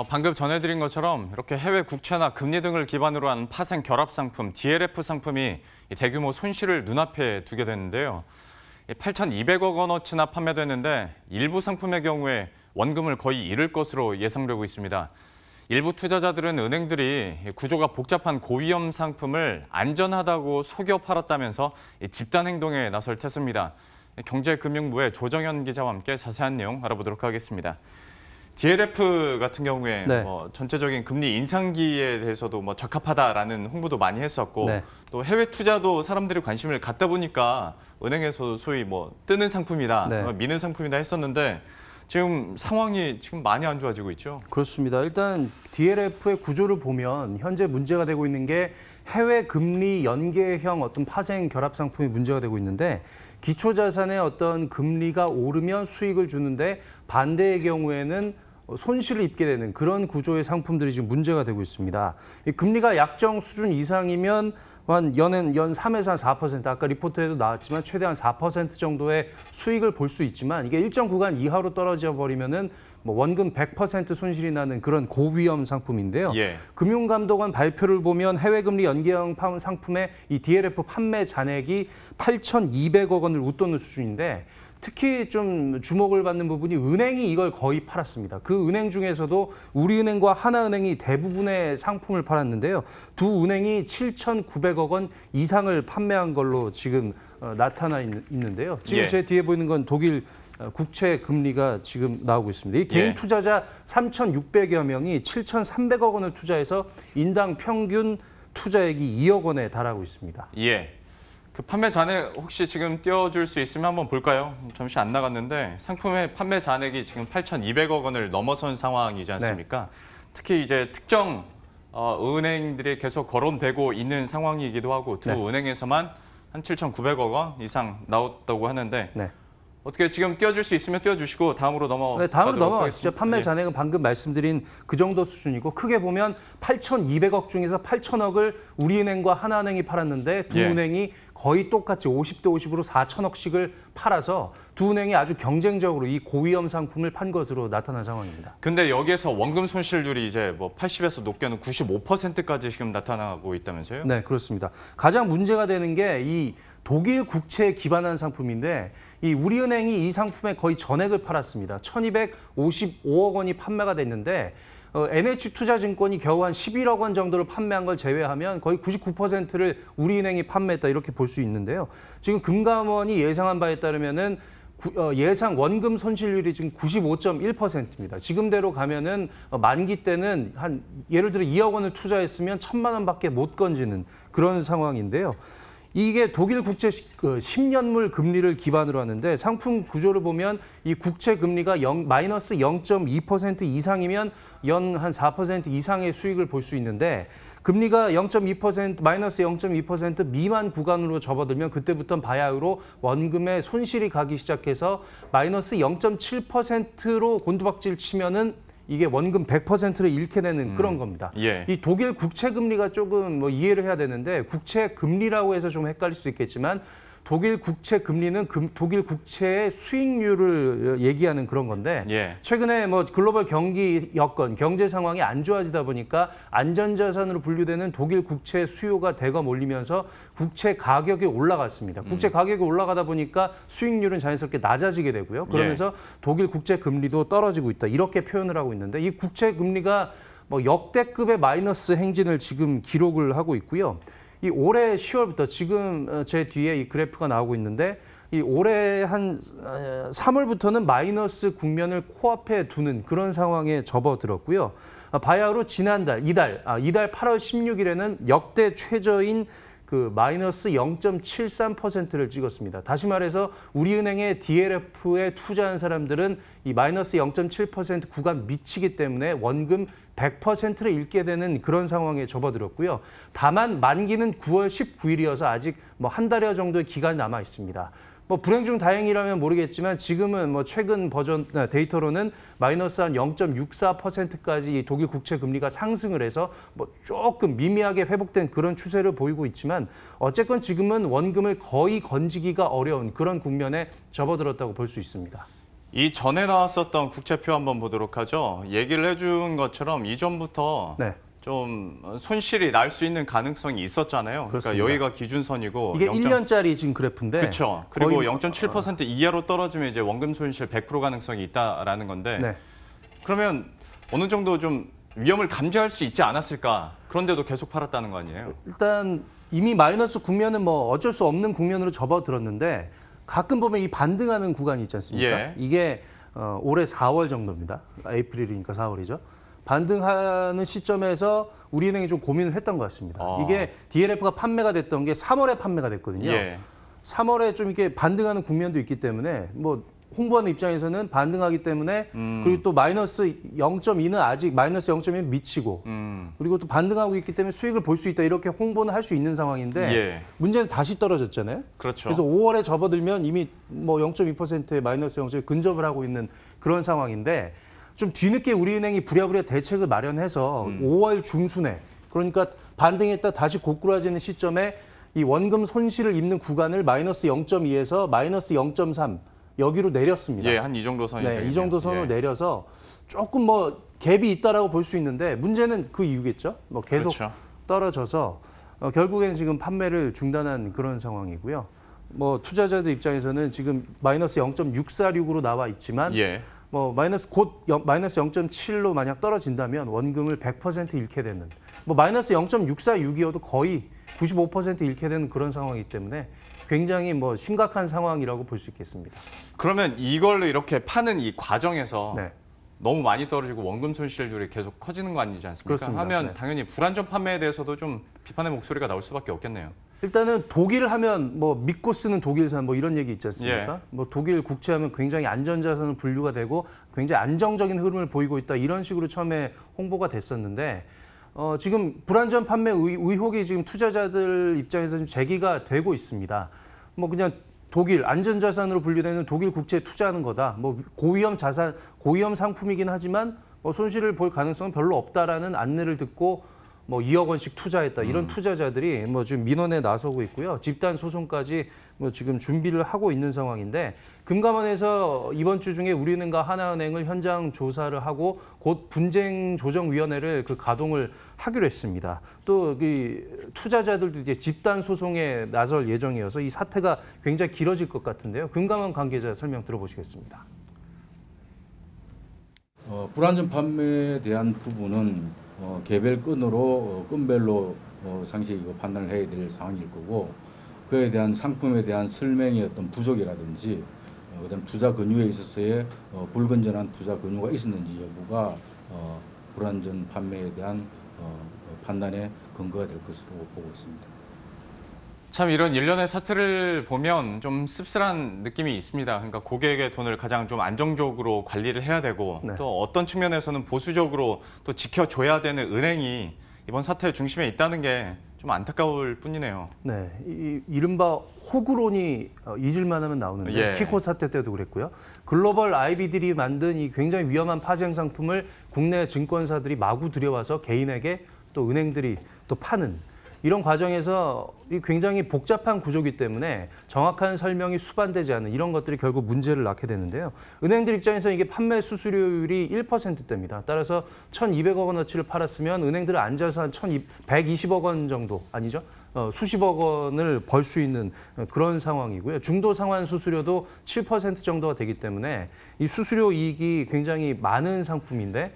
방금 전해드린 것처럼 이렇게 해외 국채나 금리 등을 기반으로 한 파생 결합 상품, DLF 상품이 대규모 손실을 눈앞에 두게 됐는데요. 8,200억 원어치나 판매됐는데 일부 상품의 경우에 원금을 거의 잃을 것으로 예상되고 있습니다. 일부 투자자들은 은행들이 구조가 복잡한 고위험 상품을 안전하다고 속여 팔았다면서 집단 행동에 나설 테스입니다. 경제금융부의 조정현 기자와 함께 자세한 내용 알아보도록 하겠습니다. DLF 같은 경우에 네. 전체적인 금리 인상기에 대해서도 적합하다라는 홍보도 많이 했었고 네. 또 해외 투자도 사람들이 관심을 갖다 보니까 은행에서 소위 뜨는 상품이다, 네. 미는 상품이다 했었는데 지금 상황이 많이 안 좋아지고 있죠. 그렇습니다. 일단 DLF의 구조를 보면 현재 문제가 되고 있는 게 해외 금리 연계형 어떤 파생 결합 상품이 문제가 되고 있는데 기초자산의 어떤 금리가 오르면 수익을 주는데 반대의 경우에는 손실을 입게 되는 그런 구조의 상품들이 지금 문제가 되고 있습니다. 이 금리가 약정 수준 이상이면 연 3에서 한 4%, 아까 리포트에도 나왔지만 최대한 4% 정도의 수익을 볼 수 있지만 이게 일정 구간 이하로 떨어져 버리면은 원금 100% 손실이 나는 그런 고위험 상품인데요. 예. 금융감독원 발표를 보면 해외금리 연계형 상품의 이 DLF 판매 잔액이 8,200억 원을 웃도는 수준인데 특히 좀 주목을 받는 부분이 은행이 이걸 거의 팔았습니다. 그 은행 중에서도 우리은행과 하나은행이 대부분의 상품을 팔았는데요. 두 은행이 7,900억 원 이상을 판매한 걸로 지금 나타나 있는데요. 지금 예. 제 뒤에 보이는 건 독일 국채 금리가 지금 나오고 있습니다. 이 개인 투자자 3,600여 명이 7,300억 원을 투자해서 인당 평균 투자액이 2억 원에 달하고 있습니다. 예. 그 판매 잔액 혹시 지금 띄워줄 수 있으면 한번 볼까요? 잠시 안 나갔는데 상품의 판매 잔액이 지금 8,200억 원을 넘어선 상황이지 않습니까? 네. 특히 이제 특정 은행들이 계속 거론되고 있는 상황이기도 하고 두 은행에서만 한 7,900억 원 이상 나왔다고 하는데 어떻게 지금 띄워줄 수 있으면 띄워주시고 다음으로 넘어가시죠. 판매 잔액은 방금 말씀드린 그 정도 수준이고 크게 보면 8,200억 중에서 8,000억을 우리은행과 하나은행이 팔았는데 두 은행이 거의 똑같이 50대 50으로 4,000억씩을 팔아서 두 은행이 아주 경쟁적으로 이 고위험 상품을 판 것으로 나타난 상황입니다. 근데 여기에서 원금 손실률이 이제 80에서 높게는 95%까지 지금 나타나고 있다면서요? 네, 그렇습니다. 가장 문제가 되는 게 이 독일 국채에 기반한 상품인데 이 우리은행이 이 상품의 거의 전액을 팔았습니다. 1,255억 원이 판매가 됐는데 NH투자증권이 겨우 한 11억 원 정도를 판매한 걸 제외하면 거의 99%를 우리은행이 판매했다 이렇게 볼 수 있는데요. 지금 금감원이 예상한 바에 따르면은 예상 원금 손실률이 지금 95.1%입니다. 지금대로 가면은 만기 때는 한 예를 들어 2억 원을 투자했으면 1,000만 원밖에 못 건지는 그런 상황인데요. 이게 독일 국채 10년물 금리를 기반으로 하는데 상품 구조를 보면 이 국채 금리가 마이너스 0.2% 이상이면 연 한 4% 이상의 수익을 볼 수 있는데 금리가 마이너스 0.2% 미만 구간으로 접어들면 그때부터는 바야흐로 원금에 손실이 가기 시작해서 마이너스 0.7%로 곤두박질 치면은 이게 원금 100%를 잃게 되는 그런 겁니다. 이 독일 국채 금리가 조금 이해를 해야 되는데 국채 금리라고 해서 좀 헷갈릴 수 있겠지만 독일 국채 금리는 독일 국채의 수익률을 얘기하는 그런 건데 최근에 글로벌 경기 여건, 경제 상황이 안 좋아지다 보니까 안전자산으로 분류되는 독일 국채 수요가 대거 몰리면서 국채 가격이 올라갔습니다. 국채 가격이 올라가다 보니까 수익률은 자연스럽게 낮아지게 되고요. 그러면서 독일 국채 금리도 떨어지고 있다. 이렇게 표현을 하고 있는데 이 국채 금리가 역대급의 마이너스 행진을 지금 기록을 하고 있고요. 이 올해 10월부터 지금 제 뒤에 이 그래프가 나오고 있는데 이 올해 한 3월부터는 마이너스 국면을 코앞에 두는 그런 상황에 접어들었고요. 바야흐로 지난달 이달 8월 16일에는 역대 최저인 그 마이너스 0.73%를 찍었습니다. 다시 말해서 우리은행의 DLF에 투자한 사람들은 이 마이너스 0.7% 구간 미치기 때문에 원금 100%를 잃게 되는 그런 상황에 접어들었고요. 다만 만기는 9월 19일이어서 아직 한 달여 정도의 기간이 남아 있습니다. 불행 중 다행이라면 모르겠지만 지금은 최근 버전 데이터로는 마이너스 한 0.64%까지 독일 국채 금리가 상승을 해서 조금 미미하게 회복된 그런 추세를 보이고 있지만 어쨌건 지금은 원금을 거의 건지기가 어려운 그런 국면에 접어들었다고 볼 수 있습니다. 이 전에 나왔었던 국채표 한번 보도록 하죠. 얘기를 해준 것처럼 이전부터 네. 좀 손실이 날 수 있는 가능성이 있었잖아요. 그렇습니다. 그러니까 여기가 기준선이고 이게 1년짜리 지금 그래프인데 그렇죠. 그리고 거의 0.7% 이하로 떨어지면 이제 원금 손실 100% 가능성이 있다라는 건데 네. 그러면 어느 정도 좀 위험을 감지할 수 있지 않았을까? 그런데도 계속 팔았다는 거 아니에요? 일단 이미 마이너스 국면은 뭐 어쩔 수 없는 국면으로 접어들었는데 가끔 보면 이 반등하는 구간이 있지 않습니까? 예. 이게 올해 4월 정도입니다. 에이프릴이니까 4월이죠. 반등하는 시점에서 우리은행이 좀 고민을 했던 것 같습니다. 이게 DLF가 판매가 됐던 게 3월에 판매가 됐거든요. 예. 3월에 좀 이렇게 반등하는 국면도 있기 때문에 뭐 홍보하는 입장에서는 반등하기 때문에 그리고 또 마이너스 0.2는 아직 마이너스 0.2는 미치고 그리고 또 반등하고 있기 때문에 수익을 볼 수 있다 이렇게 홍보는 할 수 있는 상황인데 예. 문제는 다시 떨어졌잖아요. 그렇죠. 그래서 5월에 접어들면 이미 뭐 0.2%의 마이너스 0.2 근접을 하고 있는 그런 상황인데 좀 뒤늦게 우리은행이 부랴부랴 대책을 마련해서 5월 중순에 그러니까 반등했다 다시 고꾸라지는 시점에 이 원금 손실을 입는 구간을 마이너스 0.2에서 마이너스 0.3 여기로 내렸습니다. 예, 한 이 정도 선이 네, 되겠네요. 이 정도 선으로 예. 내려서 조금 뭐 갭이 있다라고 볼 수 있는데 문제는 그 이유겠죠. 뭐 계속 그렇죠. 떨어져서 결국에는 지금 판매를 중단한 그런 상황이고요. 뭐 투자자들 입장에서는 지금 마이너스 0.646으로 나와 있지만 예. 뭐 마이너스 0.7로 만약 떨어진다면 원금을 100% 잃게 되는 뭐 마이너스 0.646이어도 거의 95% 잃게 되는 그런 상황이기 때문에 굉장히 뭐 심각한 상황이라고 볼 수 있겠습니다. 그러면 이걸로 이렇게 파는 이 과정에서 네. 너무 많이 떨어지고 원금 손실률이 계속 커지는 거 아니지 않습니까? 그렇습니다. 하면 네. 당연히 불안전 판매에 대해서도 좀 비판의 목소리가 나올 수밖에 없겠네요. 일단은 독일 하면 뭐 믿고 쓰는 독일산 뭐 이런 얘기 있지 않습니까? 예. 뭐 독일 국채하면 굉장히 안전자산으로 분류가 되고 굉장히 안정적인 흐름을 보이고 있다 이런 식으로 처음에 홍보가 됐었는데 지금 불안전 판매 의혹이 지금 투자자들 입장에서 좀 제기가 되고 있습니다. 뭐 그냥 독일 안전자산으로 분류되는 독일 국채에 투자하는 거다. 뭐 고위험 자산, 고위험 상품이긴 하지만 뭐 손실을 볼 가능성은 별로 없다라는 안내를 듣고 뭐 2억 원씩 투자했다. 이런 투자자들이 뭐 지금 민원에 나서고 있고요. 집단 소송까지 뭐 지금 준비를 하고 있는 상황인데 금감원에서 이번 주 중에 우리은행과 하나은행을 현장 조사를 하고 곧 분쟁 조정위원회를 가동을 하기로 했습니다. 또 그 투자자들도 이제 집단 소송에 나설 예정이어서 이 사태가 굉장히 길어질 것 같은데요. 금감원 관계자 설명 들어보시겠습니다. 불안전 판매에 대한 부분은 개별 건으로 건별로 상시 판단을 해야 될 상황일 거고 그에 대한 상품에 대한 설명의 어떤 부족이라든지 그다음 투자 권유에 있어서의 불건전한 투자 권유가 있었는지 여부가 불안전 판매에 대한 판단의 근거가 될 것으로 보고 있습니다. 참 이런 일련의 사태를 보면 좀 씁쓸한 느낌이 있습니다. 그러니까 고객의 돈을 가장 좀 안정적으로 관리를 해야 되고 네. 또 어떤 측면에서는 보수적으로 또 지켜줘야 되는 은행이 이번 사태의 중심에 있다는 게 좀 안타까울 뿐이네요. 네, 이른바 호구론이 잊을만 하면 나오는데 예. 키코 사태 때도 그랬고요. 글로벌 IB들이 만든 이 굉장히 위험한 파생 상품을 국내 증권사들이 마구 들여와서 개인에게 또 은행들이 또 파는 이런 과정에서 굉장히 복잡한 구조이기 때문에 정확한 설명이 수반되지 않는 이런 것들이 결국 문제를 낳게 되는데요. 은행들 입장에서 이게 판매 수수료율이 1%대입니다. 따라서 1,200억 원어치를 팔았으면 은행들은 앉아서 한 120억 원 정도 아니죠? 수십억 원을 벌 수 있는 그런 상황이고요. 중도 상환 수수료도 7% 정도가 되기 때문에 이 수수료 이익이 굉장히 많은 상품인데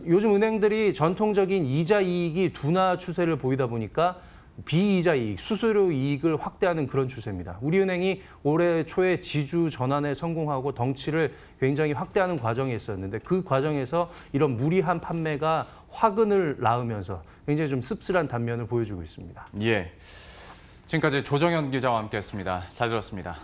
요즘 은행들이 전통적인 이자 이익이 둔화 추세를 보이다 보니까 비이자 이익, 수수료 이익을 확대하는 그런 추세입니다. 우리은행이 올해 초에 지주 전환에 성공하고 덩치를 굉장히 확대하는 과정이 있었는데 그 과정에서 이런 무리한 판매가 화근을 낳으면서 굉장히 좀 씁쓸한 단면을 보여주고 있습니다. 예. 지금까지 조정현 기자와 함께했습니다. 잘 들었습니다.